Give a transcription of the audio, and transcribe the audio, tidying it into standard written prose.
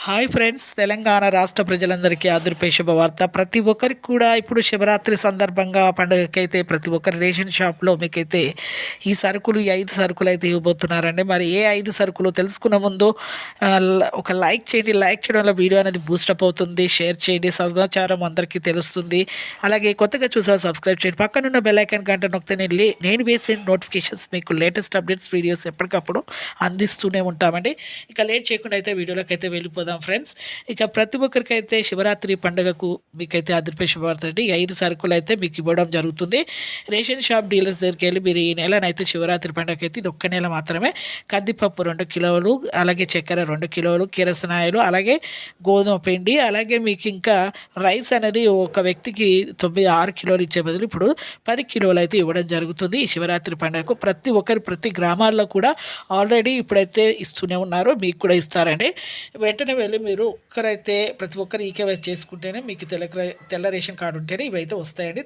Hi friends, Telangana రాష్ట్ర ప్రజలందరికీ ఆదుర్పే శుభవార్త. ప్రతి ఒక్కరికి కూడా ఇప్పుడు శివరాత్రి సందర్భంగా పండుగకైతే ప్రతి ఒక్కరి రేషన్ షాప్లో మీకైతే ఈ సరుకులు, ఈ 5 సరుకులు అయితే ఇవ్వబోతున్నారండి. మరి ఏ 5 సరుకులు తెలుసుకున్న ముందు ఒక లైక్ చేయండి. లైక్ చేయడం వల్ల వీడియో అనేది బూస్టప్ అవుతుంది. షేర్ చేయండి, సమాచారం అందరికీ తెలుస్తుంది. అలాగే కొత్తగా చూసారు సబ్స్క్రైబ్ చేయండి. పక్కనున్న బెల్ ఐకాన్ గంట నొక్కితే నేను వేసే నోటిఫికేషన్స్ మీకు లేటెస్ట్ అప్డేట్స్ వీడియోస్ ఎప్పటికప్పుడు అందిస్తూనే ఉంటామండి. ఇక లేట్ చేయకుండా అయితే వీడియోలోకి అయితే వెళ్ళిపోదాం ఫ్రెండ్స్. ఇక ప్రతి ఒక్కరికైతే శివరాత్రి పండుగకు మీకైతే అదిరిపే శుభవార్త అండి. 5 సరుకులు అయితే మీకు ఇవ్వడం జరుగుతుంది. రేషన్ షాప్ డీలర్స్ దగ్గరికి వెళ్ళి మీరు ఈ నెలనైతే శివరాత్రి పండుగ అయితే ఇది ఒక్క నెల మాత్రమే కందిపప్పు 2 కిలోలు, అలాగే చక్కెర 2 కిలోలు, కిరసనాయలు, అలాగే గోధుమ పిండి, అలాగే మీకు ఇంకా రైస్ అనేది ఒక వ్యక్తికి 6 కిలోలు ఇచ్చే బదులు ఇప్పుడు 10 కిలోలు అయితే ఇవ్వడం జరుగుతుంది. ఈ శివరాత్రి పండుగకు ప్రతి గ్రామాల్లో కూడా ఆల్రెడీ ఇప్పుడైతే ఇస్తూనే ఉన్నారు, మీకు కూడా ఇస్తారండి. వెంటనే వెళ్ళి మీరు ప్రతి ఒక్కరు ఈకేవైసీ చేసుకుంటేనే మీకు తెల్ల రేషన్ కార్డు ఉంటేనే ఇవైతే వస్తాయండి.